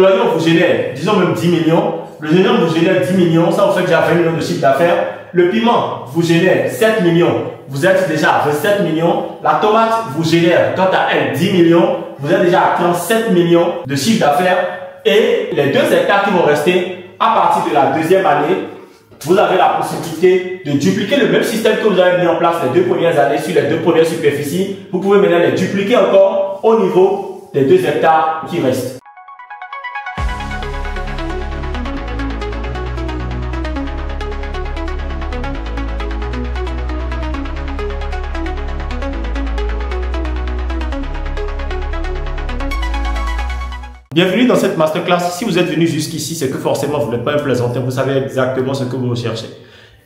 l'oignon vous génère, disons même 10 millions. L'oignon vous génère 10 millions, ça vous fait déjà 20 millions de chiffre d'affaires. Le piment vous génère 7 millions, vous êtes déjà à 27 millions. La tomate vous génère, quant à elle, 10 millions, vous êtes déjà à 37 millions de chiffre d'affaires. Et les 2 hectares qui vont rester, à partir de la deuxième année, vous avez la possibilité de dupliquer le même système que vous avez mis en place les 2 premières années sur les 2 premières superficies. Vous pouvez maintenant les dupliquer encore au niveau des 2 hectares qui restent. Bienvenue dans cette masterclass. Si vous êtes venu jusqu'ici, c'est que forcément vous n'êtes pas un plaisantin, vous savez exactement ce que vous recherchez.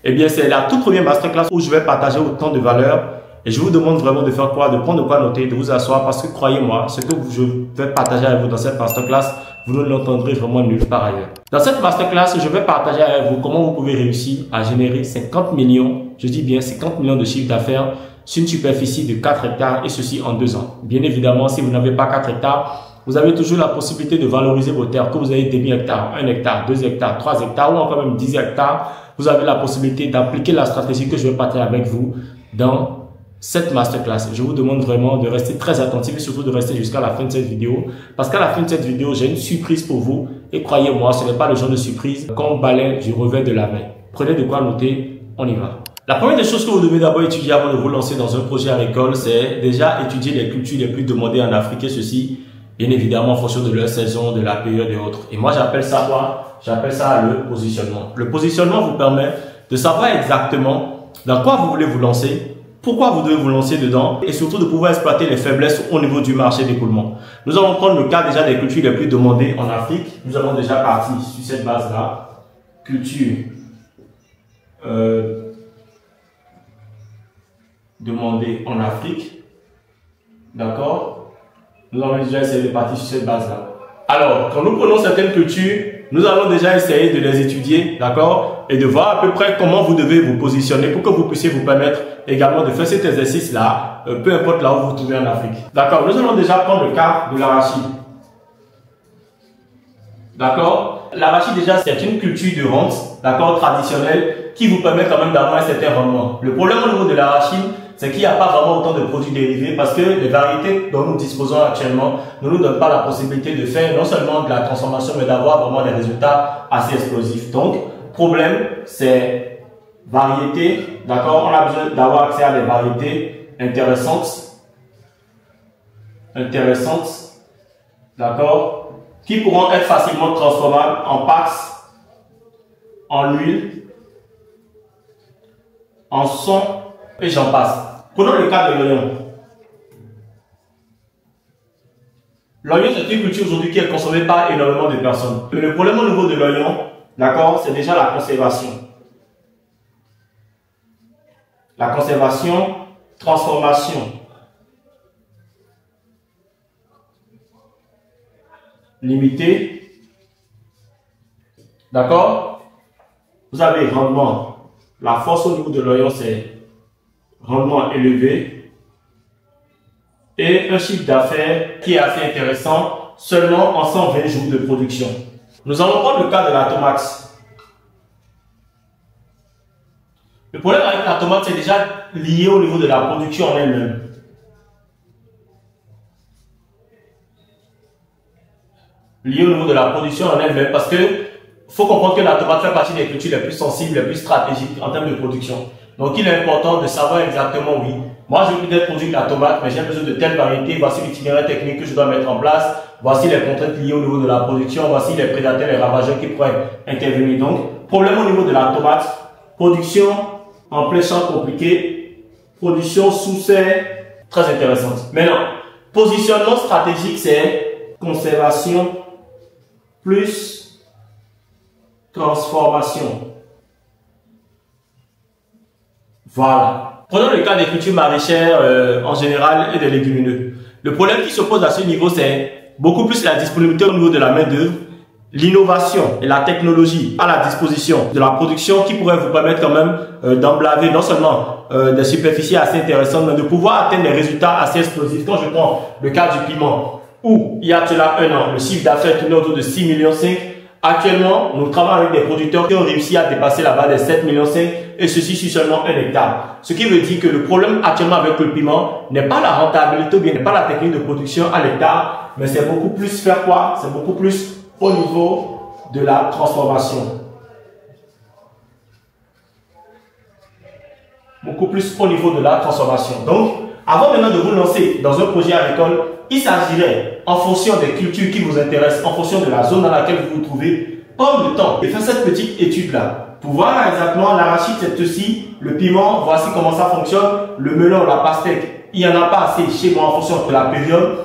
Eh bien, c'est la toute première masterclass où je vais partager autant de valeur et je vous demande vraiment de faire quoi, de prendre de quoi noter, de vous asseoir parce que croyez-moi, ce que je vais partager avec vous dans cette masterclass, vous ne l'entendrez vraiment nulle part ailleurs. Dans cette masterclass, je vais partager avec vous comment vous pouvez réussir à générer 50 millions, je dis bien 50 millions de chiffre d'affaires sur une superficie de 4 hectares et ceci en 2 ans. Bien évidemment, si vous n'avez pas 4 hectares, vous avez toujours la possibilité de valoriser vos terres, que vous ayez demi-hectare, 1 hectare, 2 hectares, 3 hectares ou encore même 10 hectares. Vous avez la possibilité d'appliquer la stratégie que je vais partager avec vous dans cette masterclass. Je vous demande vraiment de rester très attentif et surtout de rester jusqu'à la fin de cette vidéo. Parce qu'à la fin de cette vidéo, j'ai une surprise pour vous. Et croyez-moi, ce n'est pas le genre de surprise qu'on balaie du revers de la main. Prenez de quoi noter, on y va. La première des choses que vous devez d'abord étudier avant de vous lancer dans un projet agricole, c'est déjà étudier les cultures les plus demandées en Afrique et ceci, bien évidemment en fonction de leur saison, de la période et autres. Et moi, j'appelle ça quoi? J'appelle ça le positionnement. Le positionnement vous permet de savoir exactement dans quoi vous voulez vous lancer, pourquoi vous devez vous lancer dedans et surtout de pouvoir exploiter les faiblesses au niveau du marché d'écoulement. Nous allons prendre le cas déjà des cultures les plus demandées en Afrique. Nous allons déjà partir sur cette base-là. Culture demandée en Afrique. D'accord? Nous allons déjà essayer de partir sur cette base-là. Alors, quand nous prenons certaines cultures, nous allons déjà essayer de les étudier, d'accord? Et de voir à peu près comment vous devez vous positionner pour que vous puissiez vous permettre également de faire cet exercice-là, peu importe là où vous vous trouvez en Afrique. D'accord? Nous allons déjà prendre le cas de l'arachide. D'accord? L'arachide déjà, c'est une culture de rente, d'accord, traditionnelle, qui vous permet quand même d'avoir un certain rendement. Le problème au niveau de l'arachide, c'est qu'il n'y a pas vraiment autant de produits dérivés parce que les variétés dont nous disposons actuellement ne nous donnent pas la possibilité de faire non seulement de la transformation, mais d'avoir vraiment des résultats assez explosifs. Donc, problème, c'est variétés, d'accord? On a besoin d'avoir accès à des variétés intéressantes, d'accord? Qui pourront être facilement transformables en pâtes, en huile, en son, et j'en passe. Prenons le cas de l'oignon. L'oignon, c'est une culture aujourd'hui qui est consommée par énormément de personnes. Le problème au niveau de l'oignon, d'accord, c'est déjà la conservation. La conservation, transformation, limitée. D'accord? Vous avez rendement. La force au niveau de l'oignon, c'est rendement élevé et un chiffre d'affaires qui est assez intéressant seulement en 120 jours de production. Nous allons prendre le cas de la tomate. Le problème avec la tomate, c'est déjà lié au niveau de la production en elle-même. Lié au niveau de la production en elle-même parce que faut comprendre que la tomate fait partie des cultures les plus sensibles, les plus stratégiques en termes de production. Donc, il est important de savoir exactement, oui, moi, je vais peut-être produire de la tomate, mais j'ai besoin de telle variété. Voici l'itinéraire technique que je dois mettre en place. Voici les contraintes liées au niveau de la production. Voici les prédateurs, les ravageurs qui pourraient intervenir. Donc, problème au niveau de la tomate. Production en plein champ compliqué. Production sous serre très intéressante. Maintenant, positionnement stratégique, c'est conservation plus transformation. Voilà. Prenons le cas des cultures maraîchères en général et des légumineux. Le problème qui se pose à ce niveau, c'est beaucoup plus la disponibilité au niveau de la main-d'œuvre, l'innovation et la technologie à la disposition de la production qui pourrait vous permettre quand même d'emblaver non seulement des superficies assez intéressantes, mais de pouvoir atteindre des résultats assez explosifs. Quand je prends le cas du piment, où il y a cela un an, le chiffre d'affaires tournait autour de 6,5 millions. Actuellement, nous travaillons avec des producteurs qui ont réussi à dépasser la barre des 7,5 millions et ceci sur seulement 1 hectare. Ce qui veut dire que le problème actuellement avec le piment n'est pas la rentabilité ou bien n'est pas la technique de production à l'hectare, mais c'est beaucoup plus faire quoi? C'est beaucoup plus au niveau de la transformation. Beaucoup plus au niveau de la transformation. Donc, avant maintenant de vous lancer dans un projet agricole, il s'agirait, en fonction des cultures qui vous intéressent, en fonction de la zone dans laquelle vous vous trouvez, prendre le temps de faire cette petite étude-là. Pour voir exactement l'arachide, c'est ceci, le piment, voici comment ça fonctionne, le melon, la pastèque, il n'y en a pas assez chez moi en fonction de la période,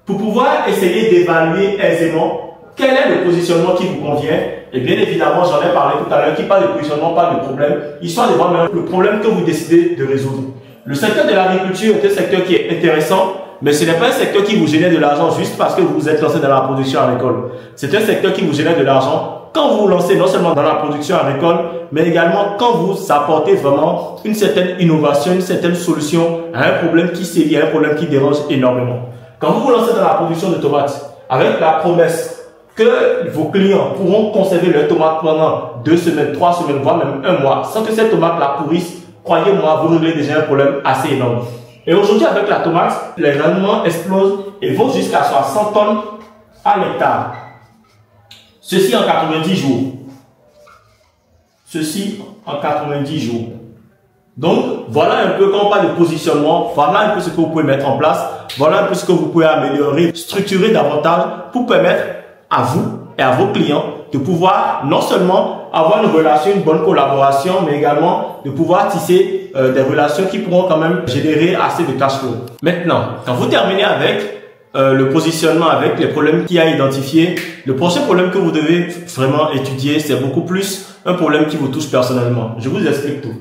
pour pouvoir essayer d'évaluer aisément quel est le positionnement qui vous convient. Et bien évidemment, j'en ai parlé tout à l'heure, qui parle de positionnement, parle de problème, histoire de voir le problème que vous décidez de résoudre. Le secteur de l'agriculture est un secteur qui est intéressant, mais ce n'est pas un secteur qui vous génère de l'argent juste parce que vous vous êtes lancé dans la production agricole. C'est un secteur qui vous génère de l'argent quand vous vous lancez non seulement dans la production agricole, mais également quand vous apportez vraiment une certaine innovation, une certaine solution à un problème qui sévit, à un problème qui dérange énormément. Quand vous vous lancez dans la production de tomates, avec la promesse que vos clients pourront conserver leurs tomates pendant 2 semaines, 3 semaines, voire même 1 mois, sans que cette tomate-là pourrisse, croyez-moi, vous réglez déjà un problème assez énorme. Et aujourd'hui, avec la tomate, les rendements explosent et vont jusqu'à 60 tonnes à l'hectare. Ceci en 90 jours. Ceci en 90 jours. Donc, voilà un peu quand on parle de positionnement, voilà un peu ce que vous pouvez mettre en place, voilà un peu ce que vous pouvez améliorer, structurer davantage pour permettre à vous et à vos clients de pouvoir non seulement avoir une relation, une bonne collaboration, mais également de pouvoir tisser des relations qui pourront quand même générer assez de cash flow. Maintenant, quand vous terminez avec le positionnement, avec les problèmes qu'il y a identifiés, le prochain problème que vous devez vraiment étudier, c'est beaucoup plus un problème qui vous touche personnellement. Je vous explique tout.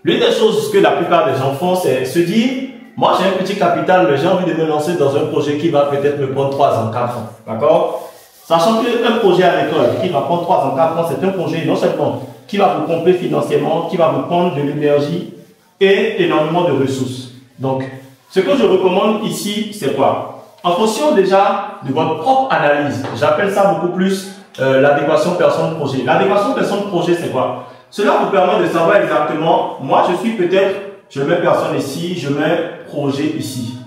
L'une des choses que la plupart des gens font, c'est se dire, moi j'ai un petit capital, mais j'ai envie de me lancer dans un projet qui va peut-être me prendre 3 ans, 4 ans. D'accord? Sachant qu'un projet agricole qui va prendre 3 ans, 4 ans, c'est un projet non seulement qui va vous pomper financièrement, qui va vous prendre de l'énergie et énormément de ressources. Donc, ce que je recommande ici, c'est quoi? En fonction déjà de votre propre analyse, j'appelle ça beaucoup plus l'adéquation personne-projet. L'adéquation personne-projet, c'est quoi? Cela vous permet de savoir exactement, moi je suis peut-être, je mets personne ici, je mets projet ici.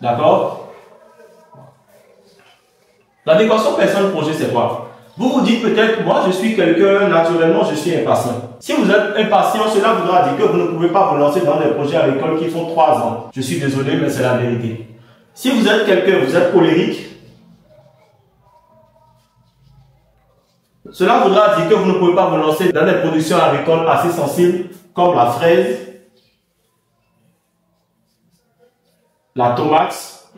D'accord? L'adéquation personne-projet, c'est quoi? Vous vous dites peut-être, moi je suis quelqu'un, naturellement je suis impatient. Si vous êtes impatient, cela voudra dire que vous ne pouvez pas vous lancer dans des projets agricoles qui font 3 ans. Je suis désolé, mais c'est la vérité. Si vous êtes quelqu'un, vous êtes colérique, cela voudra dire que vous ne pouvez pas vous lancer dans des productions agricoles assez sensibles comme la fraise, la tomate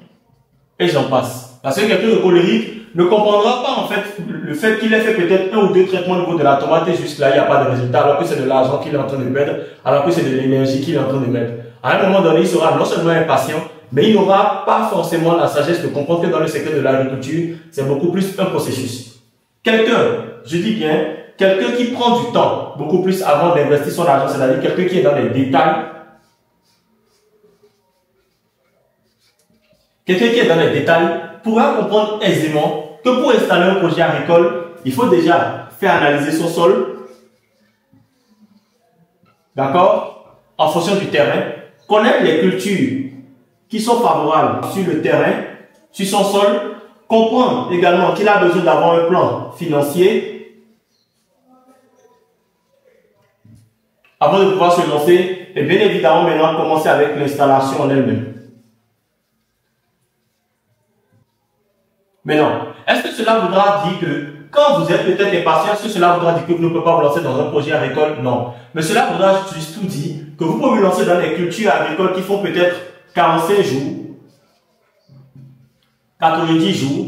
et j'en passe. Parce que quelqu'un de colérique ne comprendra pas en fait le fait qu'il ait fait peut-être 1 ou 2 traitements au niveau de la tomate et jusque là il n'y a pas de résultat alors que c'est de l'argent qu'il est en train de perdre, alors que c'est de l'énergie qu'il est en train de mettre. À un moment donné, il sera non seulement impatient, mais il n'aura pas forcément la sagesse de comprendre que dans le secteur de l'agriculture, c'est beaucoup plus un processus. Quelqu'un, je dis bien, quelqu'un qui prend du temps beaucoup plus avant d'investir son argent, c'est-à-dire quelqu'un qui est dans les détails, pourra comprendre aisément que pour installer un projet agricole, il faut déjà faire analyser son sol, d'accord, en fonction du terrain, connaître les cultures qui sont favorables sur le terrain, sur son sol, comprendre également qu'il a besoin d'avoir un plan financier avant de pouvoir se lancer et bien évidemment maintenant commencer avec l'installation en elle-même. Maintenant, est-ce que cela voudra dire que quand vous êtes peut-être impatient, est-ce que cela voudra dire que vous ne pouvez pas vous lancer dans un projet agricole? Non. Mais cela voudra juste tout dire que vous pouvez vous lancer dans des cultures agricoles qui font peut-être 45 jours, 90 jours,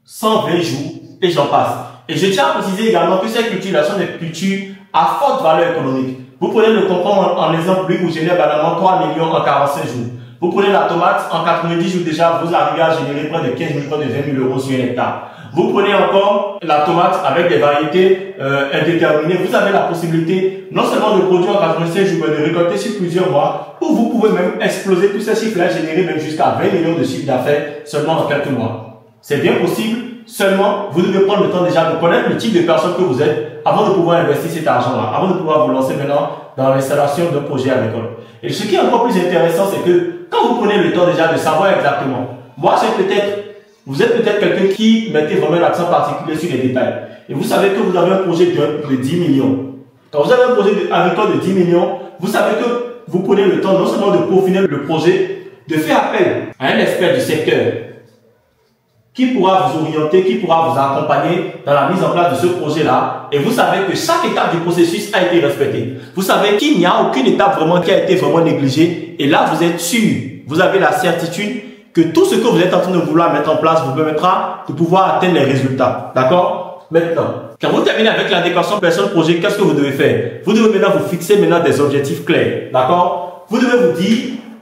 120 jours, et j'en passe. Et je tiens à préciser également que ces cultures-là sont des cultures à forte valeur économique. Vous pouvez le comprendre en exemple, lui vous génère banalement 3 millions en 45 jours. Vous prenez la tomate, en 90 jours déjà, vous arrivez à générer près de 15 000, près de 20 000 euros sur un hectare. Vous prenez encore la tomate avec des variétés indéterminées. Vous avez la possibilité non seulement de produire en 85 jours, mais de récolter sur plusieurs mois où vous pouvez même exploser tous ces chiffres-là, générer même jusqu'à 20 millions de chiffres d'affaires seulement en quelques mois. C'est bien possible, seulement vous devez prendre le temps déjà de connaître le type de personne que vous êtes avant de pouvoir investir cet argent-là, avant de pouvoir vous lancer maintenant dans l'installation d'un projet agricole. Et ce qui est encore plus intéressant, c'est que quand vous prenez le temps déjà de savoir exactement, vous êtes peut-être quelqu'un qui mettez vraiment l'accent particulier sur les détails. Et vous savez que vous avez un projet de 10 millions. Quand vous avez un projet agricole de 10 millions, vous savez que vous prenez le temps non seulement de peaufiner le projet, de faire appel à un expert du secteur qui pourra vous orienter, qui pourra vous accompagner dans la mise en place de ce projet-là. Et vous savez que chaque étape du processus a été respectée. Vous savez qu'il n'y a aucune étape vraiment qui a été vraiment négligée. Et là, vous êtes sûr, vous avez la certitude que tout ce que vous êtes en train de vouloir mettre en place vous permettra de pouvoir atteindre les résultats. D'accord? Maintenant, quand vous terminez avec l'adéquation personne-projet, qu'est-ce que vous devez faire? Vous devez maintenant vous fixer maintenant des objectifs clairs. D'accord? Vous devez vous dire,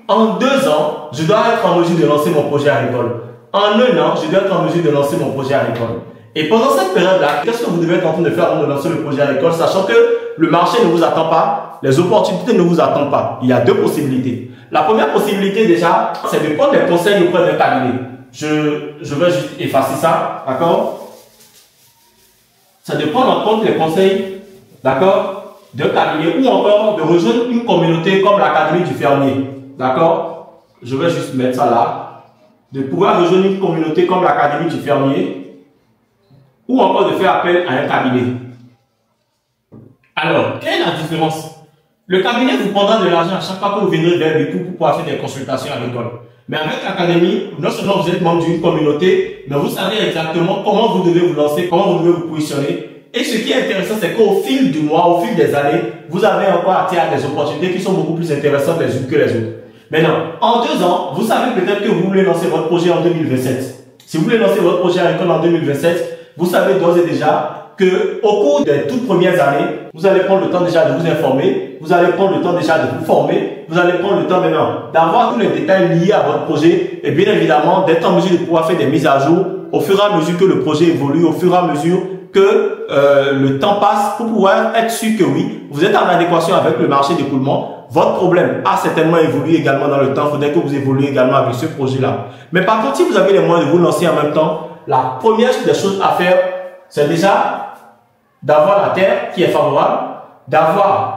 en 2 ans, je dois être en mesure de lancer mon projet agricole. En 1 an, je dois être en mesure de lancer mon projet agricole. Et pendant cette période-là, qu'est-ce que vous devez être en train de faire avant de lancer le projet agricole, sachant que le marché ne vous attend pas, les opportunités ne vous attendent pas. Il y a 2 possibilités. La première possibilité déjà, c'est de prendre des conseils auprès d'un cabinet. Je vais juste effacer ça, d'accord? C'est de prendre en compte les conseils, d'accord, d'un cabinet ou encore de rejoindre une communauté comme l'Académie du fermier, d'accord? Je vais juste mettre ça là. De pouvoir rejoindre une communauté comme l'Académie du fermier ou encore de faire appel à un cabinet. Alors, quelle est la différence? Le cabinet vous prendra de l'argent à chaque fois que vous viendrez vers lui pour pouvoir faire des consultations agricoles. Mais avec l'Académie, non seulement vous êtes membre d'une communauté, mais vous savez exactement comment vous devez vous lancer, comment vous devez vous positionner. Et ce qui est intéressant, c'est qu'au fil du mois, au fil des années, vous avez encore accès à des opportunités qui sont beaucoup plus intéressantes les unes que les autres. Maintenant, en 2 ans, vous savez peut-être que vous voulez lancer votre projet en 2027. Si vous voulez lancer votre projet agricole en 2027, vous savez d'ores et déjà que au cours des toutes premières années, vous allez prendre le temps déjà de vous informer, vous allez prendre le temps déjà de vous former, vous allez prendre le temps maintenant d'avoir tous les détails liés à votre projet et bien évidemment d'être en mesure de pouvoir faire des mises à jour au fur et à mesure que le projet évolue, au fur et à mesure que le temps passe pour pouvoir être sûr que oui, vous êtes en adéquation avec le marché d'écoulement. Votre problème a certainement évolué également dans le temps. Il faudrait que vous évoluez également avec ce projet-là. Mais par contre, si vous avez les moyens de vous lancer en même temps, la première des choses à faire, c'est déjà d'avoir la terre qui est favorable, d'avoir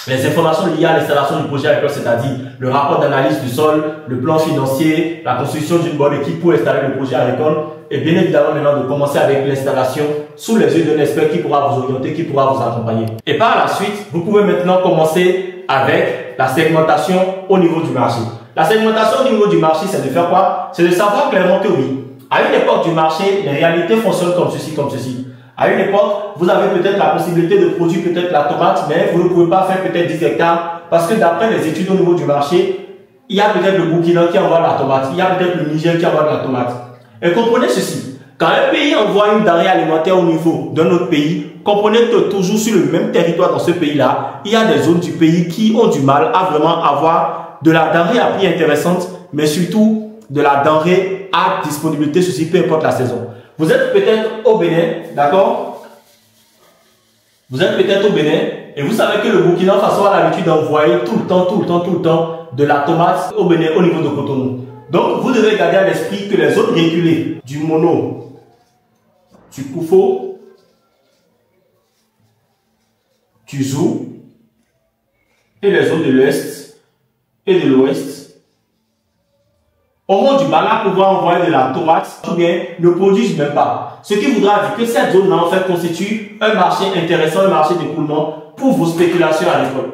les informations liées à l'installation du projet agricole, c'est-à-dire le rapport d'analyse du sol, le plan financier, la construction d'une bonne équipe pour installer le projet agricole, et bien évidemment maintenant de commencer avec l'installation sous les yeux d'un expert qui pourra vous orienter, qui pourra vous accompagner. Et par la suite, vous pouvez maintenant commencer avec la segmentation au niveau du marché. La segmentation au niveau du marché, c'est de faire quoi? C'est de savoir clairement que oui, à une époque du marché, les réalités fonctionnent comme ceci, comme ceci. À une époque, vous avez peut-être la possibilité de produire peut-être la tomate, mais vous ne pouvez pas faire peut-être 10 hectares parce que d'après les études au niveau du marché, il y a peut-être le Burkina qui envoie de la tomate, il y a peut-être le Niger qui envoie de la tomate. Et comprenez ceci, quand un pays envoie une denrée alimentaire au niveau d'un autre pays, comprenez que toujours sur le même territoire dans ce pays-là, il y a des zones du pays qui ont du mal à vraiment avoir de la denrée à prix intéressante, mais surtout de la denrée à disponibilité, ceci peu importe la saison. Vous êtes peut-être au Bénin, d'accord? Vous êtes peut-être au Bénin et vous savez que le Burkina Faso a l'habitude d'envoyer tout le temps de la tomate au Bénin au niveau de Cotonou. Donc, vous devez garder à l'esprit que les zones reculées du Mono, du Koufo, du Zou et les zones de l'Est et de l'Ouest auront du mal à pouvoir envoyer de la tomate ou bien ne produisent même pas. Ce qui voudra dire que cette zone-là en fait constitue un marché intéressant, un marché d'écoulement pour vos spéculations agricoles.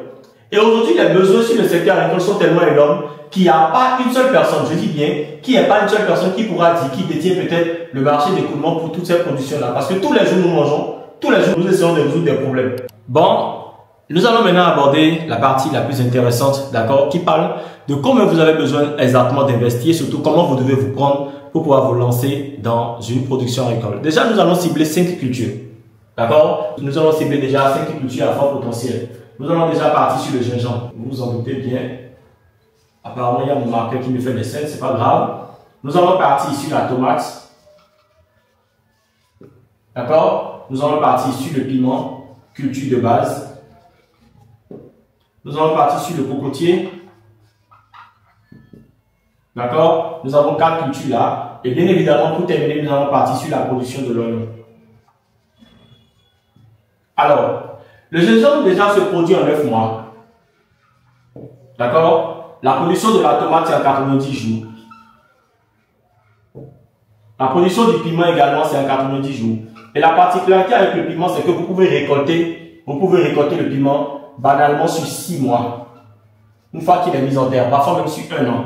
Et aujourd'hui, les besoins sur le secteur agricole sont tellement énormes qu'il n'y a pas une seule personne, je dis bien, qu'il n'y a pas une seule personne qui pourra dire, qui détient peut-être le marché d'écoulement pour toutes ces productions-là. Parce que tous les jours nous mangeons, tous les jours nous essayons de résoudre des problèmes. Bon, nous allons maintenant aborder la partie la plus intéressante, d'accord, qui parle de comment vous avez besoin exactement d'investir, surtout comment vous devez vous prendre pour pouvoir vous lancer dans une production agricole. Déjà, nous allons cibler 5 cultures, d'accord. Nous allons cibler déjà 5 cultures à fort potentiel. Nous allons déjà partir sur le gingembre. Vous vous en doutez bien. Apparemment, il y a mon marqueur qui me fait des scènes, c'est pas grave. Nous allons partir sur la tomate. D'accord? Nous allons partir sur le piment, culture de base. Nous allons partir sur le cocotier. D'accord? Nous avons 4 cultures là. Et bien évidemment, pour terminer, nous allons partir sur la production de l'oignon. Alors, le gingembre déjà se produit en 9 mois. D'accord? La production de la tomate, c'est en 90 jours. La production du piment également, c'est en 90 jours. Et la particularité avec le piment, c'est que vous pouvez récolter le piment banalement sur 6 mois. Une fois qu'il est mis en terre, parfois même sur 1 an.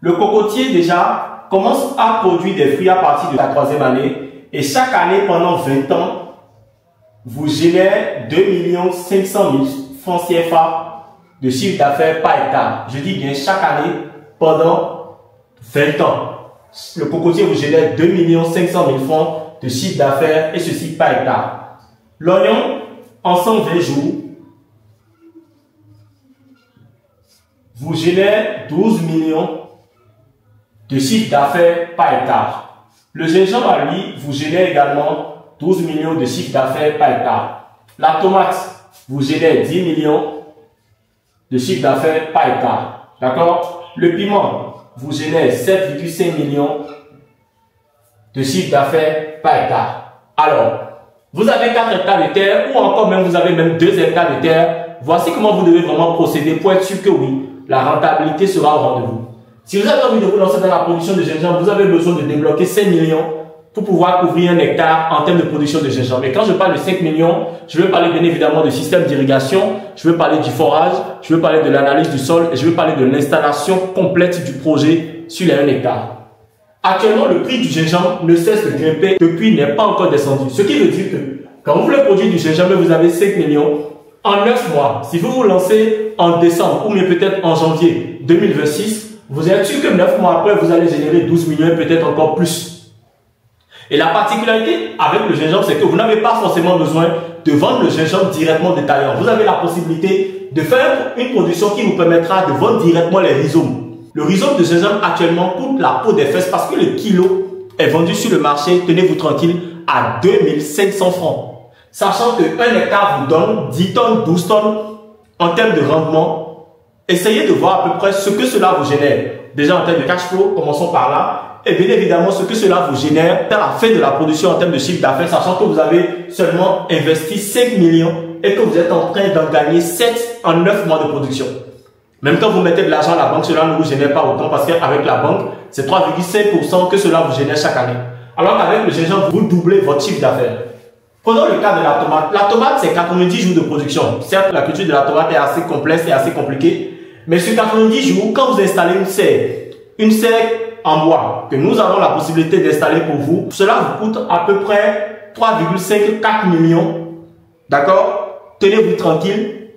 Le cocotier déjà commence à produire des fruits à partir de la 3e année. Et chaque année, pendant 20 ans, vous génère 2 500 000 francs CFA de chiffre d'affaires par hectare. Je dis bien chaque année pendant 20 ans. Le cocotier vous génère 2 500 000 francs de chiffre d'affaires et ceci par hectare. L'oignon, en 120 jours, vous génère 12 millions de chiffre d'affaires par hectare. Le gingembre à lui vous génère également 12 millions de chiffre d'affaires par hectare. La tomate vous génère 10 millions de chiffre d'affaires par hectare. D'accord? Le piment vous génère 7,5 millions de chiffre d'affaires par hectare. Alors, vous avez 4 hectares de terre ou encore même vous avez même 2 hectares de terre. Voici comment vous devez vraiment procéder pour être sûr que oui, la rentabilité sera au rendez-vous. Si vous avez envie de vous lancer dans la production de gingembre, vous avez besoin de débloquer 5 millions pour pouvoir couvrir 1 hectare en termes de production de gingembre. Et quand je parle de 5 millions, je veux parler bien évidemment de système d'irrigation, je veux parler du forage, je veux parler de l'analyse du sol et je veux parler de l'installation complète du projet sur les 1 hectare. Actuellement, le prix du gingembre ne cesse de grimper depuis n'est pas encore descendu. Ce qui veut dire que quand vous voulez produire du gingembre, vous avez 5 millions en 9 mois. Si vous vous lancez en décembre ou bien peut-être en janvier 2026, vous êtes sûr que 9 mois après, vous allez générer 12 millions et peut-être encore plus. Et la particularité avec le gingembre, c'est que vous n'avez pas forcément besoin de vendre le gingembre directement détaillant. Vous avez la possibilité de faire une production qui vous permettra de vendre directement les rhizomes. Le rhizome de gingembre actuellement coûte la peau des fesses parce que le kilo est vendu sur le marché, tenez-vous tranquille, à 2500 francs. Sachant que 1 hectare vous donne 10 tonnes, 12 tonnes en termes de rendement. Essayez de voir à peu près ce que cela vous génère. Déjà en termes de cash flow, commençons par là. Et bien évidemment, ce que cela vous génère à la fin de la production en termes de chiffre d'affaires, sachant que vous avez seulement investi 5 millions et que vous êtes en train d'en gagner 7 en 9 mois de production. Même quand vous mettez de l'argent à la banque, cela ne vous génère pas autant parce qu'avec la banque, c'est 3,5% que cela vous génère chaque année. Alors qu'avec le gingembre, vous doublez votre chiffre d'affaires. Prenons le cas de la tomate. La tomate, c'est 90 jours de production. Certes, la culture de la tomate est assez complexe et assez compliquée. Mais sur 90 jours, quand vous installez une serre en bois, que nous avons la possibilité d'installer pour vous, cela vous coûte à peu près 3,5-4 millions. D'accord? Tenez-vous tranquille.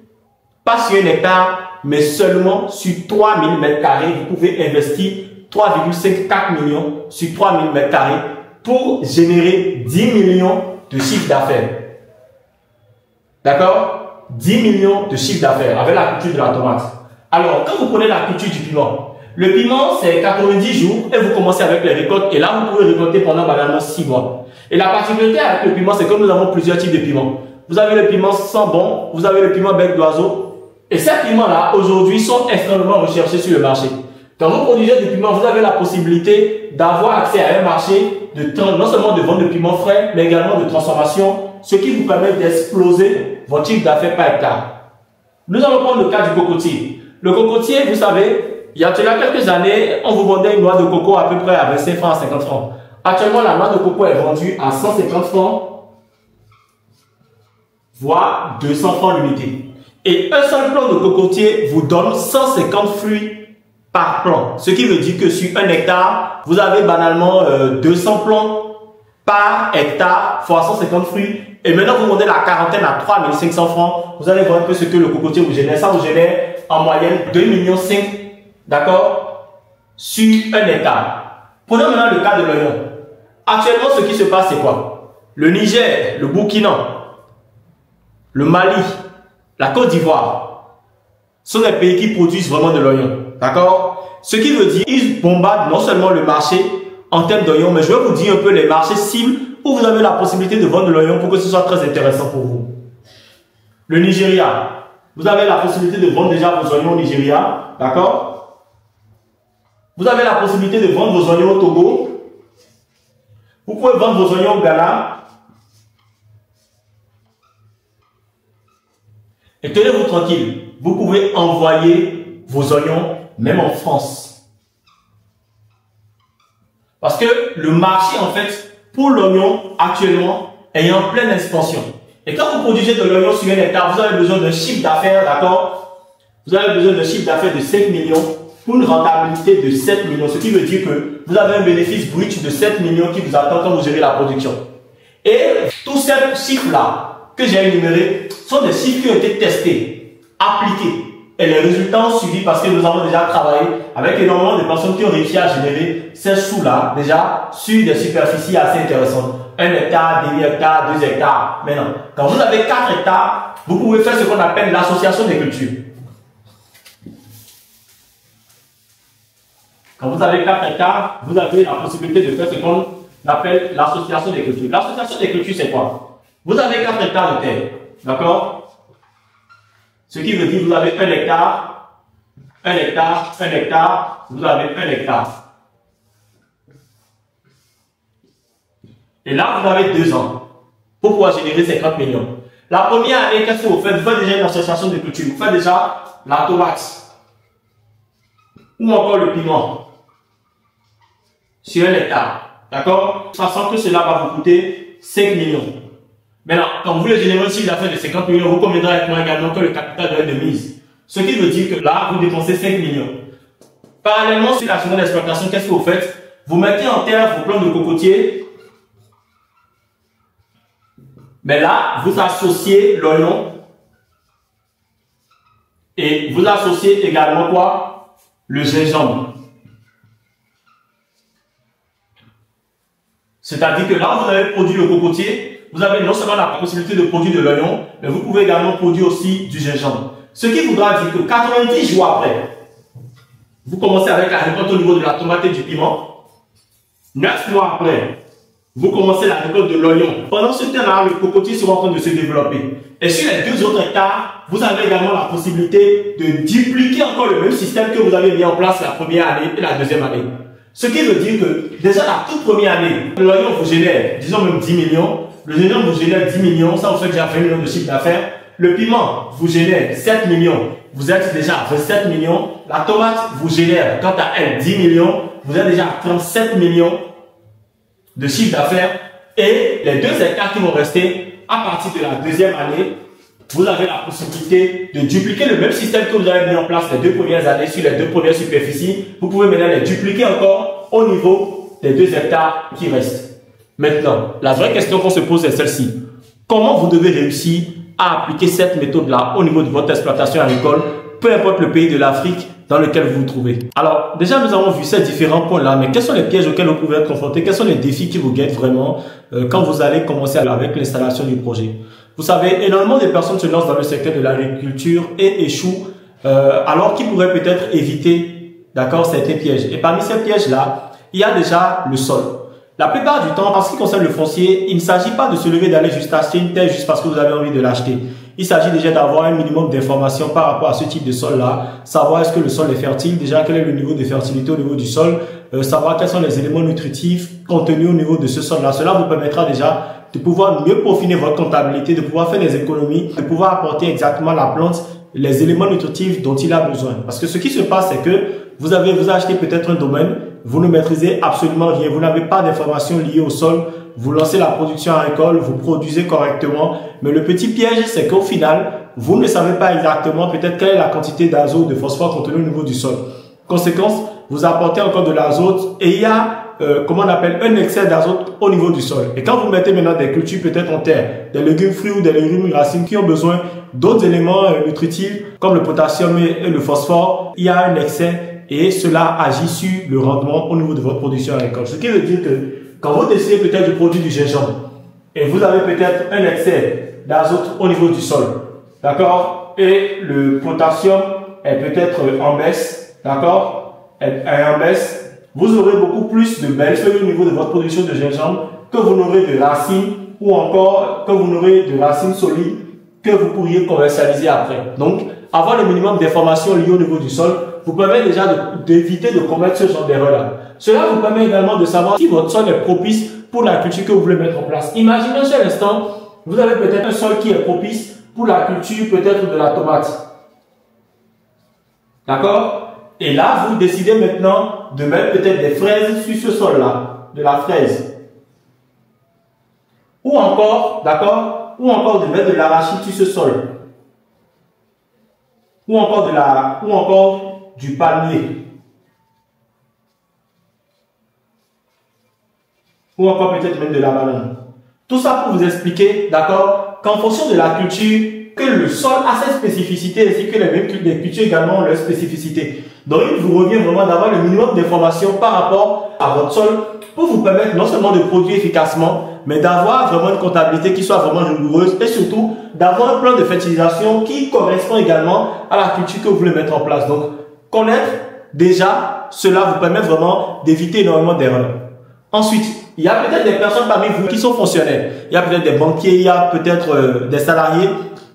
Pas sur 1 hectare, mais seulement sur 3000 m². Vous pouvez investir 3,5-4 millions sur 3000 m² pour générer 10 millions de chiffre d'affaires. D'accord? 10 millions de chiffre d'affaires avec la culture de la tomate. Alors, quand vous prenez la culture du piment, le piment, c'est 90 jours et vous commencez avec les récoltes. Et là, vous pouvez récolter pendant banalement 6 mois. Et la particularité avec le piment, c'est que nous avons plusieurs types de piments. Vous avez le piment sans-bon, vous avez le piment bec d'oiseau. Et ces piments-là, aujourd'hui, sont extrêmement recherchés sur le marché. Quand vous produisez du piment, vous avez la possibilité d'avoir accès à un marché, non seulement de vente de piment frais, mais également de transformation, ce qui vous permet d'exploser votre chiffre d'affaires par hectare. Nous allons prendre le cas du cocotier. Le cocotier, vous savez, il y a quelques années, on vous vendait une noix de coco à peu près à 25 francs, à 50 francs. Actuellement, la noix de coco est vendue à 150 francs, voire 200 francs l'unité. Et un seul plant de cocotier vous donne 150 fruits par plant. Ce qui veut dire que sur 1 hectare, vous avez banalement 200 plants par hectare fois 150 fruits. Et maintenant, vous vendez la quarantaine à 3500 francs. Vous allez voir un peu ce que le cocotier vous génère. Ça vous génère en moyenne 2,5 millions, d'accord, sur 1 hectare. Prenons maintenant le cas de l'oignon. Actuellement, ce qui se passe, c'est quoi? Le Niger, le Burkina, le Mali, la Côte d'Ivoire sont des pays qui produisent vraiment de l'oignon. D'accord? Ce qui veut dire qu'ils bombardent non seulement le marché en termes d'oignon, mais je vais vous dire un peu les marchés cibles où vous avez la possibilité de vendre de l'oignon pour que ce soit très intéressant pour vous. Le Nigeria, vous avez la possibilité de vendre déjà vos oignons au Nigeria. D'accord? Vous avez la possibilité de vendre vos oignons au Togo. Vous pouvez vendre vos oignons au Ghana. Et tenez-vous tranquille, vous pouvez envoyer vos oignons même en France. Parce que le marché, en fait, pour l'oignon, actuellement, est en pleine expansion. Et quand vous produisez de l'oignon sur un hectare, vous avez besoin d'un chiffre d'affaires, d'accord? Vous avez besoin d'un chiffre d'affaires de 5 millions pour une rentabilité de 7 millions. Ce qui veut dire que vous avez un bénéfice brut de 7 millions qui vous attend quand vous gérez la production. Et tous ces chiffres-là que j'ai énumérés sont des chiffres qui ont été testés, appliqués. Et les résultats ont suivi parce que nous avons déjà travaillé avec énormément de personnes qui ont réussi à générer ces sous-là déjà sur des superficies assez intéressantes. 1 hectare, 2 hectares, 2 hectares. Maintenant, quand vous avez 4 hectares, vous pouvez faire ce qu'on appelle l'association des cultures. Quand vous avez 4 hectares, vous avez la possibilité de faire ce qu'on appelle l'association des cultures. L'association des cultures, c'est quoi? Vous avez 4 hectares de terre, d'accord? Ce qui veut dire que vous avez 1 hectare, 1 hectare, 1 hectare, vous avez 1 hectare. Et là, vous avez 2 ans pour pouvoir générer 50 millions. La première année, qu'est-ce que vous faites? Vous faites déjà une association de culture. Vous faites déjà la tomate ou encore le piment sur 1 hectare. D'accord? Sachant que cela va vous coûter 5 millions. Maintenant, quand vous voulez générer un chiffre d'affaires de 50 millions, vous conviendrez avec moi également que le capital doit être de mise. Ce qui veut dire que là, vous dépensez 5 millions. Parallèlement, sur la seconde exploitation, qu'est-ce que vous faites? Vous mettez en terre vos plants de cocotiers. Mais là, vous associez l'oignon. Et vous associez également quoi? Le gingembre. C'est-à-dire que là, vous avez produit le cocotier. Vous avez non seulement la possibilité de produire de l'oignon, mais vous pouvez également produire aussi du gingembre. Ce qui voudra dire que 90 jours après, vous commencez avec la récolte au niveau de la tomate et du piment. 9 mois après, vous commencez la récolte de l'oignon. Pendant ce temps-là, le cocotier sera en train de se développer. Et sur les 2 autres hectares, vous avez également la possibilité de dupliquer encore le même système que vous avez mis en place la première année et la deuxième année. Ce qui veut dire que déjà la toute première année, l'oignon vous génère, disons même 10 millions. Le gingembre vous génère 10 millions, ça vous fait déjà 20 millions de chiffre d'affaires. Le piment vous génère 7 millions, vous êtes déjà à 27 millions. La tomate vous génère, quant à elle, 10 millions, vous êtes déjà à 37 millions de chiffre d'affaires. Et les 2 hectares qui vont rester, à partir de la deuxième année, vous avez la possibilité de dupliquer le même système que vous avez mis en place les 2 premières années sur les 2 premières superficies. Vous pouvez maintenant les dupliquer encore au niveau des 2 hectares qui restent. Maintenant, la vraie question qu'on se pose est celle-ci. Comment vous devez réussir à appliquer cette méthode-là au niveau de votre exploitation agricole, peu importe le pays de l'Afrique dans lequel vous vous trouvez? Alors, déjà, nous avons vu ces différents points-là, mais quels sont les pièges auxquels vous pouvez être confrontés? Quels sont les défis qui vous guettent vraiment quand vous allez commencer avec l'installation du projet? Vous savez, énormément de personnes se lancent dans le secteur de l'agriculture et échouent, alors qu'ils pourraient peut-être éviter, d'accord, certains pièges. Et parmi ces pièges-là, il y a déjà le sol. La plupart du temps, en ce qui concerne le foncier, il ne s'agit pas de se lever d'aller juste acheter une terre juste parce que vous avez envie de l'acheter. Il s'agit déjà d'avoir un minimum d'informations par rapport à ce type de sol-là, savoir est-ce que le sol est fertile, déjà quel est le niveau de fertilité au niveau du sol, savoir quels sont les éléments nutritifs contenus au niveau de ce sol-là. Cela vous permettra déjà de pouvoir mieux peaufiner votre comptabilité, de pouvoir faire des économies, de pouvoir apporter exactement à la plante les éléments nutritifs dont il a besoin. Parce que ce qui se passe, c'est que vous achetez peut-être un domaine, vous ne maîtrisez absolument rien, vous n'avez pas d'informations liées au sol, vous lancez la production agricole, vous produisez correctement, mais le petit piège, c'est qu'au final, vous ne savez pas exactement peut-être quelle est la quantité d'azote, de phosphore contenue au niveau du sol. Conséquence, vous apportez encore de l'azote et il y a, comment on appelle, un excès d'azote au niveau du sol. Et quand vous mettez maintenant des cultures peut-être en terre, des légumes fruits ou des légumes racines qui ont besoin d'autres éléments nutritifs comme le potassium et le phosphore, il y a un excès et cela agit sur le rendement au niveau de votre production agricole. Ce qui veut dire que quand vous décidez peut-être de produire du gingembre et vous avez peut-être un excès d'azote au niveau du sol, d'accord, et le potassium est peut-être en baisse, d'accord, est en baisse, vous aurez beaucoup plus de belles feuilles au niveau de votre production de gingembre que vous n'aurez de racines ou encore que vous n'aurez de racines solides que vous pourriez commercialiser après. Donc, avoir le minimum d'informations liées au niveau du sol vous permet déjà d'éviter de commettre ce genre d'erreur-là. Cela vous permet également de savoir si votre sol est propice pour la culture que vous voulez mettre en place. Imaginez un seul instant, vous avez peut-être un sol qui est propice pour la culture peut-être de la tomate. D'accord? Et là, vous décidez maintenant de mettre peut-être des fraises sur ce sol-là, de la fraise. Ou encore, d'accord? Ou encore de mettre de l'arachide sur ce sol. Ou encore du palmier. Ou encore peut-être même de la banane. Tout ça pour vous expliquer, d'accord, qu'en fonction de la culture, que le sol a ses spécificités ainsi que les cultures également ont leurs spécificités. Donc il vous revient vraiment d'avoir le minimum d'informations par rapport à votre sol pour vous permettre non seulement de produire efficacement, mais d'avoir vraiment une comptabilité qui soit vraiment rigoureuse et surtout d'avoir un plan de fertilisation qui correspond également à la culture que vous voulez mettre en place. Donc connaître déjà, cela vous permet vraiment d'éviter énormément d'erreurs. Ensuite, il y a peut-être des personnes parmi vous qui sont fonctionnaires. Il y a peut-être des banquiers, il y a peut-être des salariés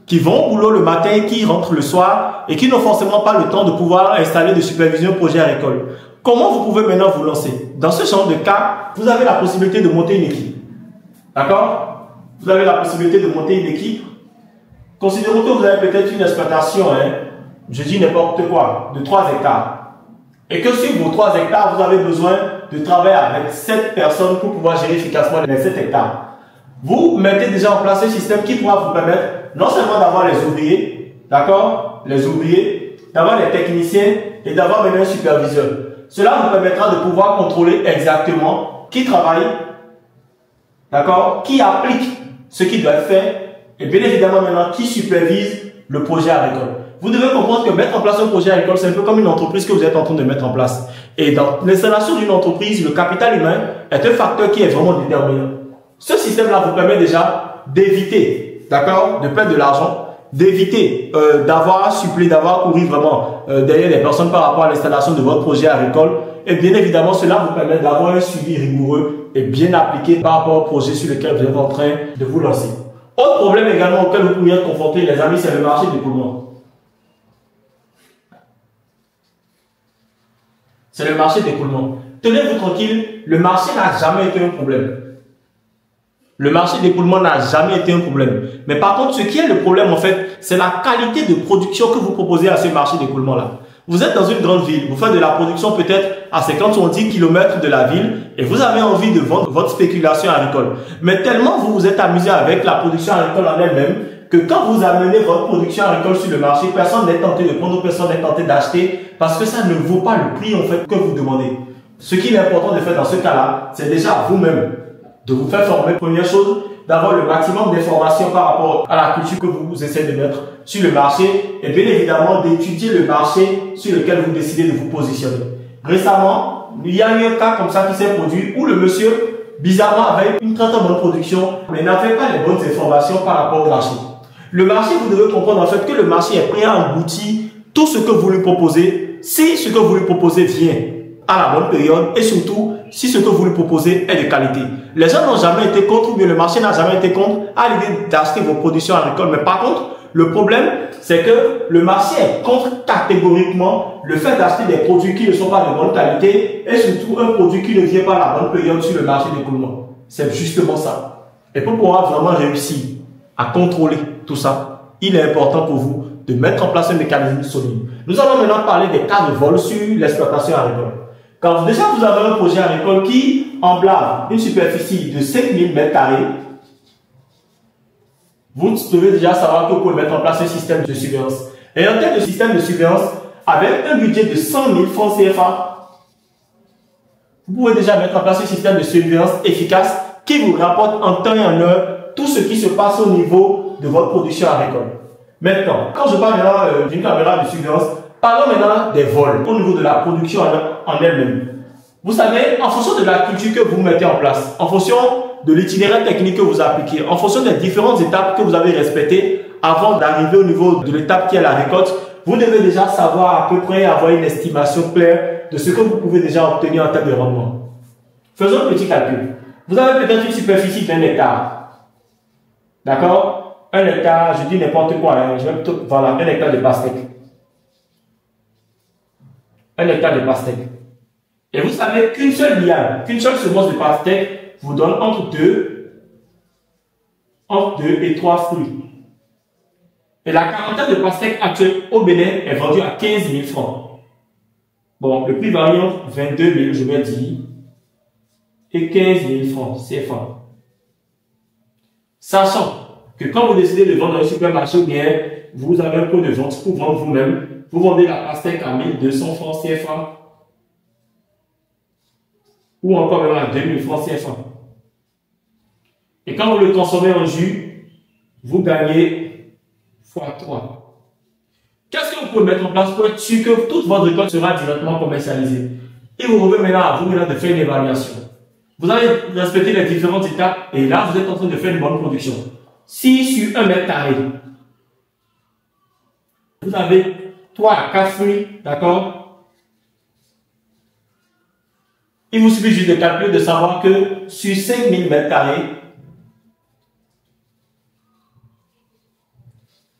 qui vont au boulot le matin, qui rentrent le soir et qui n'ont forcément pas le temps de pouvoir installer de supervision projet agricole. Comment vous pouvez maintenant vous lancer? Dans ce genre de cas, vous avez la possibilité de monter une équipe. D'accord? Vous avez la possibilité de monter une équipe. Considérons que vous avez peut-être une exploitation, je dis n'importe quoi, de 3 hectares. Et que sur vos 3 hectares, vous avez besoin de travailler avec 7 personnes pour pouvoir gérer efficacement les 7 hectares. Vous mettez déjà en place un système qui pourra vous permettre non seulement d'avoir les ouvriers, d'accord, les ouvriers, d'avoir les techniciens et d'avoir maintenant un superviseur. Cela vous permettra de pouvoir contrôler exactement qui travaille, d'accord, qui applique ce qui doit être fait et bien évidemment maintenant qui supervise le projet agricole. Vous devez comprendre que mettre en place un projet agricole, c'est un peu comme une entreprise que vous êtes en train de mettre en place. Et dans l'installation d'une entreprise, le capital humain est un facteur qui est vraiment déterminant. Ce système-là vous permet déjà d'éviter, d'accord, de perdre de l'argent, d'éviter d'avoir à suppléer, d'avoir à courir vraiment derrière les personnes par rapport à l'installation de votre projet agricole. Et bien évidemment, cela vous permet d'avoir un suivi rigoureux et bien appliqué par rapport au projet sur lequel vous êtes en train de vous lancer. Autre problème également auquel vous pourriez être confronté, les amis, c'est le marché d'écoulement. C'est le marché d'écoulement. Tenez-vous tranquille, le marché n'a jamais été un problème. Le marché d'écoulement n'a jamais été un problème. Mais par contre, ce qui est le problème en fait, c'est la qualité de production que vous proposez à ce marché d'écoulement-là. Vous êtes dans une grande ville, vous faites de la production peut-être à 50 ou 10 km de la ville et vous avez envie de vendre votre spéculation agricole. Mais tellement vous vous êtes amusé avec la production agricole en elle-même que quand vous amenez votre production agricole sur le marché, personne n'est tenté de prendre, personne n'est tenté d'acheter parce que ça ne vaut pas le prix en fait que vous demandez. Ce qu'il est important de faire dans ce cas-là, c'est déjà vous-même de vous faire former. Première chose, d'avoir le maximum d'informations par rapport à la culture que vous essayez de mettre sur le marché et bien évidemment d'étudier le marché sur lequel vous décidez de vous positionner. Récemment, il y a eu un cas comme ça qui s'est produit où le monsieur, bizarrement, avait une très bonne production mais n'avait pas les bonnes informations par rapport au marché. Le marché, vous devez comprendre en fait que le marché est prêt à engloutir tout ce que vous lui proposez si ce que vous lui proposez vient à la bonne période et surtout si ce que vous lui proposez est de qualité. Les gens n'ont jamais été contre, ou bien le marché n'a jamais été contre à l'idée d'acheter vos productions agricoles. Mais par contre, le problème, c'est que le marché est contre catégoriquement le fait d'acheter des produits qui ne sont pas de bonne qualité et surtout un produit qui ne vient pas à la bonne période sur le marché d'écoulement. C'est justement ça. Et pour pouvoir vraiment réussir à contrôler tout ça, il est important pour vous de mettre en place un mécanisme solide. Nous allons maintenant parler des cas de vol sur l'exploitation agricole. Quand déjà vous avez un projet agricole qui emblâme une superficie de 5000 m², vous devez déjà savoir que vous pouvez mettre en place un système de surveillance. Et en termes de système de surveillance, avec un budget de 100 000 francs CFA, vous pouvez déjà mettre en place un système de surveillance efficace qui vous rapporte en temps et en heure tout ce qui se passe au niveau de votre production agricole. Maintenant, quand je parle maintenant d'une caméra de surveillance, parlons maintenant des vols au niveau de la production en elle-même. Vous savez, en fonction de la culture que vous mettez en place, en fonction de l'itinéraire technique que vous appliquez, en fonction des différentes étapes que vous avez respectées avant d'arriver au niveau de l'étape qui est la récolte, vous devez déjà savoir à peu près avoir une estimation claire de ce que vous pouvez déjà obtenir en termes de rendement. Faisons un petit calcul. Vous avez peut-être une superficie d'1 hectare. D'accord? 1 hectare, je dis n'importe quoi, hein, je vais plutôt, voilà, 1 hectare de pastèque. 1 hectare de pastèque. Et vous savez qu'une seule liane, qu'une seule semence de pastèque vous donne entre 2 et 3 fruits. Et la quarantaine de pastèques actuelle au Bénin est vendue à 15 000 francs. Bon, le prix varie entre 22 000, je vais dire, et 15 000 francs CFA. Sachant que quand vous décidez de vendre dans un supermarché ou bien vous avez un pot de vente pour vendre vous-même, vous vendez la pastèque à 1200 francs CFA ou encore même à 2000 francs CFA. Et quand vous le consommez en jus, vous gagnez x3. Qu'est-ce que vous pouvez mettre en place pour être sûr que toute votre récolte sera directement commercialisée? Il vous revient maintenant à vous de faire une évaluation. Vous allez respecter les différentes étapes et là, vous êtes en train de faire une bonne production. Si sur 1 mètre carré, vous avez 3 à 4 fruits, d'accord? Il vous suffit juste de calculer, de savoir que sur 5000 mètres carrés,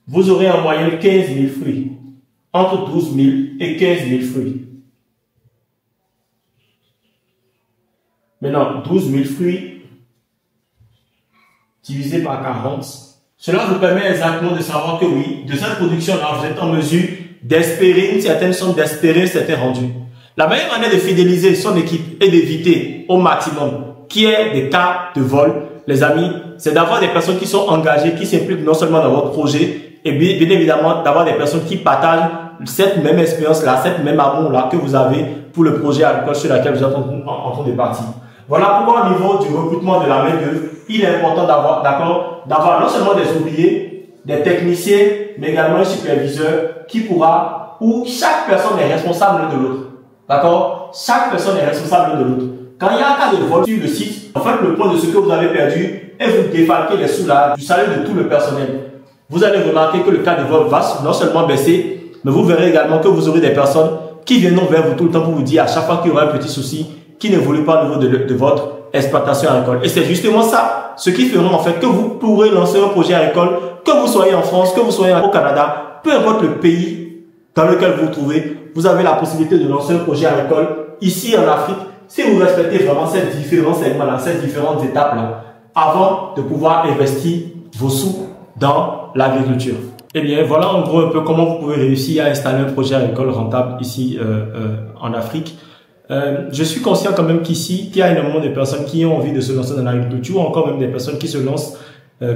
vous aurez en moyenne 15 000 fruits. Entre 12 000 et 15 000 fruits. Maintenant, 12 000 fruits divisé par 40. Cela vous permet exactement de savoir que oui, de cette production-là, vous êtes en mesure d'espérer une certaine somme, d'espérer un certain rendu. La meilleure manière de fidéliser son équipe et d'éviter au maximum qu'il y ait des cas de vol, les amis, c'est d'avoir des personnes qui sont engagées, qui s'impliquent non seulement dans votre projet, et bien évidemment d'avoir des personnes qui partagent cette même expérience-là, cette même amour-là que vous avez pour le projet agricole sur lequel vous êtes en train de partir. Voilà pourquoi au niveau du recrutement de la main-d'œuvre, il est important d'avoir non seulement des ouvriers, des techniciens, mais également un superviseur qui pourra, où chaque personne est responsable de l'autre. D'accord? Chaque personne est responsable de l'autre. Quand il y a un cas de vol sur le site, en fait, le point de ce que vous avez perdu et vous défalquez les sous-là du salaire de tout le personnel. Vous allez remarquer que le cas de vol va non seulement baisser, mais vous verrez également que vous aurez des personnes qui viendront vers vous tout le temps pour vous dire à chaque fois qu'il y aura un petit souci qui n'évolue pas au niveau de votre exploitation agricole. Et c'est justement ça, ce qui fera en fait que vous pourrez lancer un projet agricole, que vous soyez en France, que vous soyez au Canada, peu importe le pays dans lequel vous vous trouvez, vous avez la possibilité de lancer un projet agricole ici en Afrique, si vous respectez vraiment ces différents segments-là, ces différentes étapes-là, avant de pouvoir investir vos sous dans l'agriculture. Eh bien, voilà en gros un peu comment vous pouvez réussir à installer un projet agricole rentable ici en Afrique. Je suis conscient quand même qu'ici, qu'il y a énormément de personnes qui ont envie de se lancer dans l'agriculture, ou encore même des personnes qui se lancent,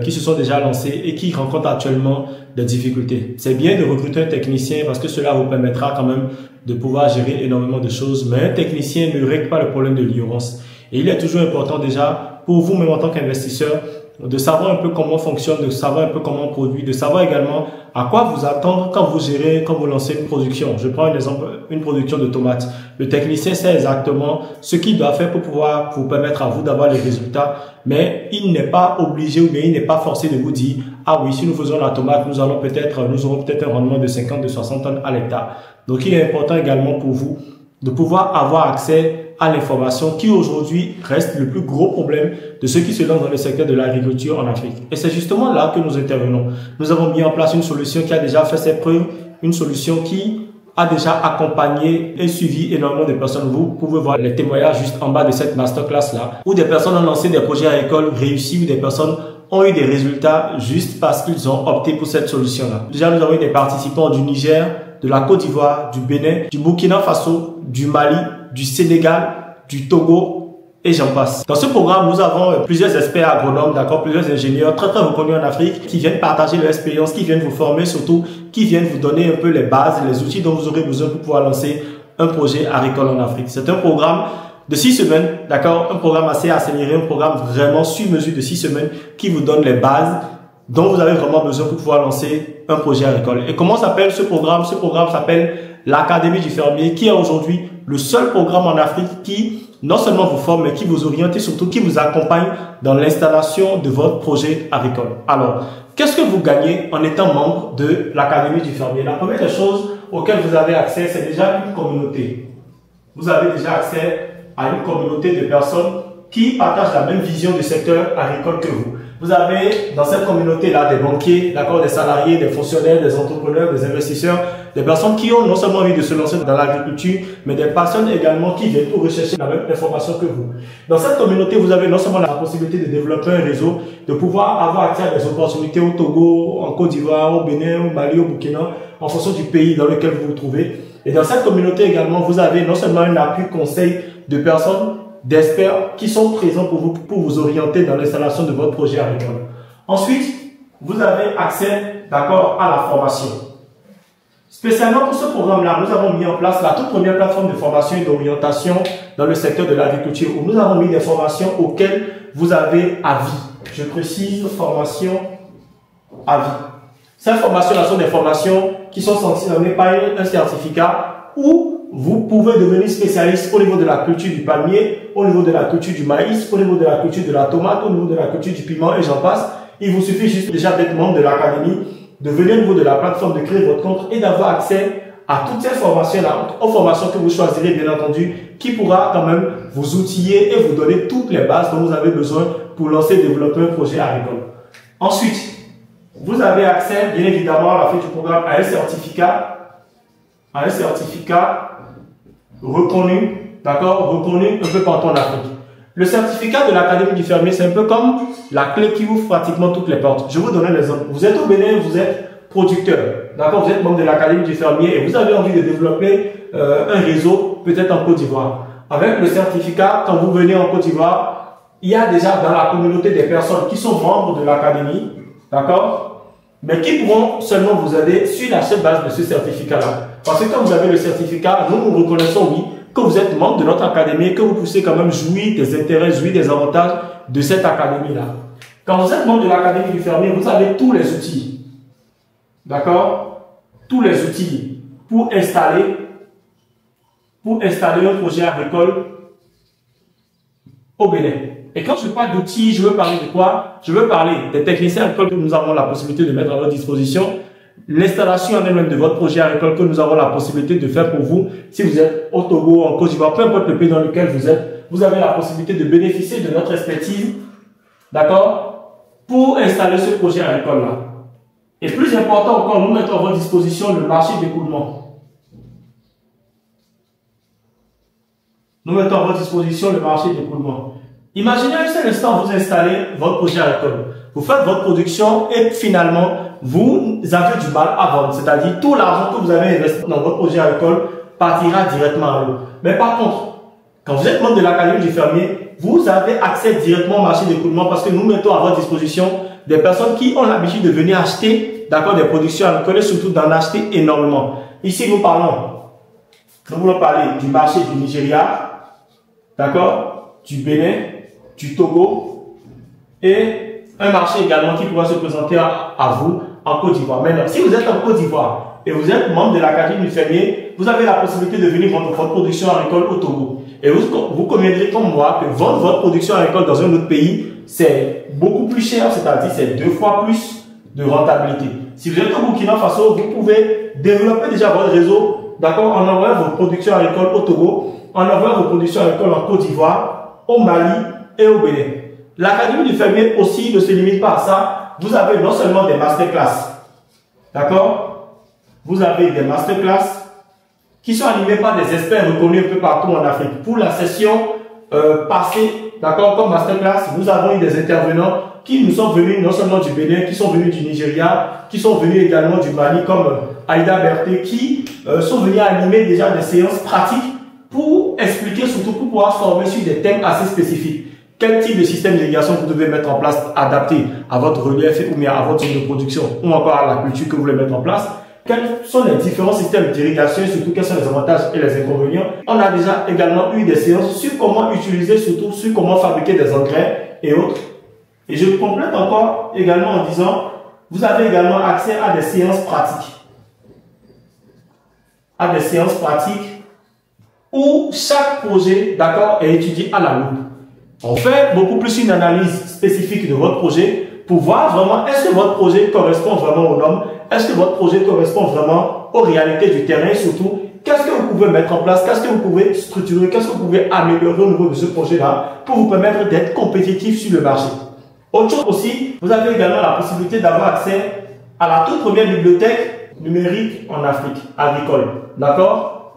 qui se sont déjà lancées et qui rencontrent actuellement des difficultés. C'est bien de recruter un technicien parce que cela vous permettra quand même de pouvoir gérer énormément de choses, mais un technicien ne règle pas le problème de l'ignorance. Et il est toujours important déjà, pour vous même en tant qu'investisseur, de savoir un peu comment fonctionne, de savoir un peu comment on produit, de savoir également à quoi vous attendre quand vous gérez, quand vous lancez une production. Je prends un exemple, une production de tomates. Le technicien sait exactement ce qu'il doit faire pour pouvoir vous permettre à vous d'avoir les résultats, mais il n'est pas obligé ou bien il n'est pas forcé de vous dire « Ah oui, si nous faisons la tomate, nous aurons peut-être un rendement de 50, de 60 tonnes à l'hectare. » Donc, il est important également pour vous de pouvoir avoir accès à l'information qui aujourd'hui reste le plus gros problème de ceux qui se lancent dans le secteur de l'agriculture en Afrique. Et c'est justement là que nous intervenons. Nous avons mis en place une solution qui a déjà fait ses preuves, une solution qui a déjà accompagné et suivi énormément de personnes. Vous pouvez voir les témoignages juste en bas de cette masterclass là, où des personnes ont lancé des projets agricoles réussis, où des personnes ont eu des résultats juste parce qu'ils ont opté pour cette solution-là. Déjà, nous avons eu des participants du Niger, de la Côte d'Ivoire, du Bénin, du Burkina Faso, du Mali, du Sénégal, du Togo et j'en passe. Dans ce programme, nous avons plusieurs experts agronomes, d'accord, plusieurs ingénieurs très reconnus en Afrique qui viennent partager leur expérience, qui viennent vous former, surtout qui viennent vous donner un peu les bases, les outils dont vous aurez besoin pour pouvoir lancer un projet agricole en Afrique. C'est un programme de 6 semaines, d'accord, un programme assez accéléré, un programme vraiment sur mesure de 6 semaines qui vous donne les bases dont vous avez vraiment besoin pour pouvoir lancer un projet agricole. Et comment s'appelle ce programme? Ce programme s'appelle l'Académie du fermier, qui est aujourd'hui le seul programme en Afrique qui non seulement vous forme, mais qui vous oriente et surtout qui vous accompagne dans l'installation de votre projet agricole. Alors, qu'est-ce que vous gagnez en étant membre de l'Académie du fermier? La première des choses auxquelles vous avez accès, c'est déjà une communauté. Vous avez déjà accès à une communauté de personnes qui partagent la même vision du secteur agricole que vous. Vous avez dans cette communauté-là des banquiers, d'accord, des salariés, des fonctionnaires, des entrepreneurs, des investisseurs, des personnes qui ont non seulement envie de se lancer dans l'agriculture, mais des personnes également qui viennent pour rechercher la même information que vous. Dans cette communauté, vous avez non seulement la possibilité de développer un réseau, de pouvoir avoir accès à des opportunités au Togo, en Côte d'Ivoire, au Bénin, au Mali, au Burkina, en fonction du pays dans lequel vous vous trouvez. Et dans cette communauté également, vous avez non seulement un appui conseil de personnes, d'experts qui sont présents pour vous orienter dans l'installation de votre projet agricole. Ensuite, vous avez accès, d'accord, à la formation. Spécialement pour ce programme-là, nous avons mis en place la toute première plateforme de formation et d'orientation dans le secteur de l'agriculture où nous avons mis des formations auxquelles vous avez à vie. Je précise, formation à vie. Ces formations-là sont des formations qui sont sanctionnées par un certificat où vous pouvez devenir spécialiste au niveau de la culture du palmier, au niveau de la culture du maïs, au niveau de la culture de la tomate, au niveau de la culture du piment et j'en passe. Il vous suffit juste déjà d'être membre de l'académie, de venir au niveau de la plateforme, de créer votre compte et d'avoir accès à toutes ces formations-là, aux formations que vous choisirez bien entendu, qui pourra quand même vous outiller et vous donner toutes les bases dont vous avez besoin pour lancer et développer un projet agricole. Ensuite, vous avez accès bien évidemment à la fin du programme à un certificat reconnu, d'accord, reconnu un peu partout en Afrique. Le certificat de l'Académie du fermier, c'est un peu comme la clé qui ouvre pratiquement toutes les portes. Je vais vous donner un exemple. Vous êtes au Bénin, vous êtes producteur, d'accord, vous êtes membre de l'Académie du fermier et vous avez envie de développer un réseau, peut-être en Côte d'Ivoire. Avec le certificat, quand vous venez en Côte d'Ivoire, il y a déjà dans la communauté des personnes qui sont membres de l'Académie, d'accord, mais qui pourront seulement vous aider sur la seule base de ce certificat-là. Parce que quand vous avez le certificat, nous reconnaissons, oui, que vous êtes membre de notre académie, que vous puissiez quand même jouir des intérêts, jouir des avantages de cette académie-là. Quand vous êtes membre de l'académie du fermier, vous avez tous les outils. D'accord? Tous les outils pour installer un projet agricole au Bénin. Et quand je parle d'outils, je veux parler de quoi? Je veux parler des techniciens agricoles que nous avons la possibilité de mettre à votre disposition, l'installation en elle-même de votre projet agricole que nous avons la possibilité de faire pour vous. Si vous êtes au Togo, en Côte d'Ivoire, peu importe le pays dans lequel vous êtes, vous avez la possibilité de bénéficier de notre expertise, d'accord, pour installer ce projet agricole-là. Et plus important encore, nous mettons à votre disposition le marché d'écoulement. Nous mettons à votre disposition le marché d'écoulement. Imaginez un seul instant, vous installez votre projet agricole. Vous faites votre production et finalement, vous avez du mal à vendre. C'est-à-dire, tout l'argent que vous avez investi dans votre projet agricole partira directement à l'eau. Mais par contre, quand vous êtes membre de l'Académie du fermier, vous avez accès directement au marché d'écoulement parce que nous mettons à votre disposition des personnes qui ont l'habitude de venir acheter, d'accord, des productions agricoles et surtout d'en acheter énormément. Ici, nous voulons parler du marché du Nigeria, d'accord, du Bénin, du Togo et un marché également qui pourra se présenter à vous en Côte d'Ivoire. Maintenant, si vous êtes en Côte d'Ivoire et vous êtes membre de l'Académie du fermier, vous avez la possibilité de venir vendre votre production agricole au Togo. Et vous conviendrez comme moi que vendre votre production agricole dans un autre pays, c'est beaucoup plus cher, c'est-à-dire c'est 2 fois plus de rentabilité. Si vous êtes au Burkina Faso, vous pouvez développer déjà votre réseau, d'accord, en envoyant vos productions agricoles au Togo, en envoyant vos productions agricoles en Côte d'Ivoire, au Mali et au Bénin. L'Académie du fermier aussi ne se limite pas à ça. Vous avez non seulement des masterclass, d'accord, vous avez des masterclass qui sont animés par des experts reconnus un peu partout en Afrique. Pour la session passée, d'accord, comme masterclass, nous avons eu des intervenants qui nous sont venus non seulement du Bénin, qui sont venus du Nigeria, qui sont venus également du Mali, comme Aïda Berté, qui sont venus animer déjà des séances pratiques pour expliquer, surtout pour pouvoir former sur des thèmes assez spécifiques. Quel type de système d'irrigation vous devez mettre en place, adapté à votre relief ou bien à votre zone de production, ou encore à la culture que vous voulez mettre en place. Quels sont les différents systèmes d'irrigation, surtout quels sont les avantages et les inconvénients. On a déjà également eu des séances sur comment utiliser, surtout sur comment fabriquer des engrais et autres. Et je complète encore également en disant, vous avez également accès à des séances pratiques. À des séances pratiques où chaque projet, d'accord, est étudié à la loupe. On fait beaucoup plus une analyse spécifique de votre projet pour voir vraiment est-ce que votre projet correspond vraiment aux normes, est-ce que votre projet correspond vraiment aux réalités du terrain et surtout, qu'est-ce que vous pouvez mettre en place, qu'est-ce que vous pouvez structurer, qu'est-ce que vous pouvez améliorer au niveau de ce projet-là pour vous permettre d'être compétitif sur le marché. Autre chose aussi, vous avez également la possibilité d'avoir accès à la toute première bibliothèque numérique en Afrique, agricole. D'accord?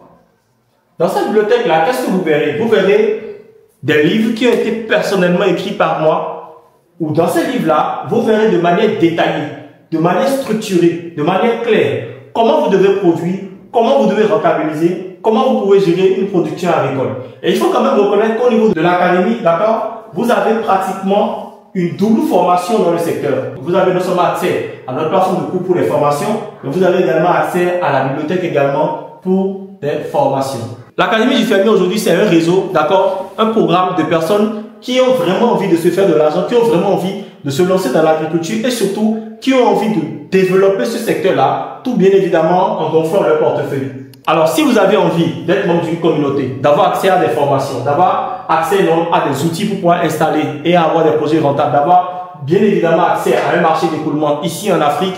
Dans cette bibliothèque-là, qu'est-ce que vous verrez? Vous verrez des livres qui ont été personnellement écrits par moi, ou dans ces livres-là, vous verrez de manière détaillée, de manière structurée, de manière claire, comment vous devez produire, comment vous devez rentabiliser, comment vous pouvez gérer une production agricole. Et il faut quand même reconnaître qu'au niveau de l'académie, d'accord, vous avez pratiquement une double formation dans le secteur. Vous avez non seulement accès à notre plateforme de cours pour les formations, mais vous avez également accès à la bibliothèque également pour des formations. L'Académie du fermier aujourd'hui, c'est un réseau, d'accord, un programme de personnes qui ont vraiment envie de se faire de l'argent, qui ont vraiment envie de se lancer dans l'agriculture et surtout qui ont envie de développer ce secteur-là, tout bien évidemment en gonflant leur portefeuille. Alors, si vous avez envie d'être membre d'une communauté, d'avoir accès à des formations, d'avoir accès à des outils pour pouvoir installer et avoir des projets rentables, d'avoir bien évidemment accès à un marché d'écoulement ici en Afrique,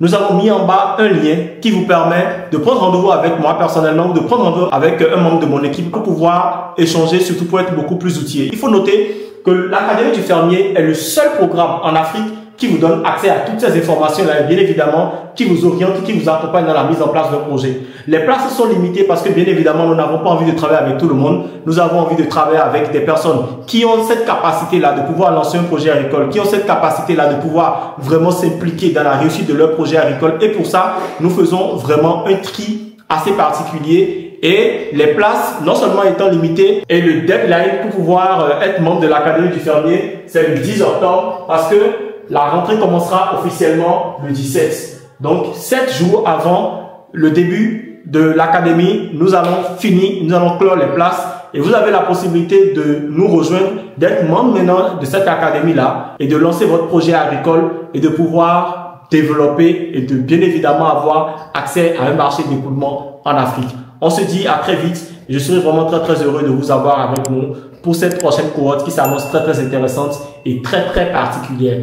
nous avons mis en bas un lien qui vous permet de prendre rendez-vous avec moi personnellement ou de prendre rendez-vous avec un membre de mon équipe pour pouvoir échanger, surtout pour être beaucoup plus outillé. Il faut noter que l'Académie du fermier est le seul programme en Afrique qui vous donne accès à toutes ces informations-là et bien évidemment qui vous oriente, qui vous accompagne dans la mise en place d'un projet. Les places sont limitées parce que bien évidemment nous n'avons pas envie de travailler avec tout le monde. Nous avons envie de travailler avec des personnes qui ont cette capacité-là de pouvoir lancer un projet agricole, qui ont cette capacité-là de pouvoir vraiment s'impliquer dans la réussite de leur projet agricole. Et pour ça, nous faisons vraiment un tri assez particulier. Et les places, non seulement étant limitées, et le deadline pour pouvoir être membre de l'Académie du fermier, c'est le 10 octobre parce que la rentrée commencera officiellement le 17. Donc, 7 jours avant le début de l'académie, nous allons clore les places et vous avez la possibilité de nous rejoindre, d'être membre maintenant de cette académie-là et de lancer votre projet agricole et de pouvoir développer et de bien évidemment avoir accès à un marché d'écoulement en Afrique. On se dit à très vite. Je serai vraiment très heureux de vous avoir avec nous pour cette prochaine cohorte qui s'annonce très intéressante et très particulière.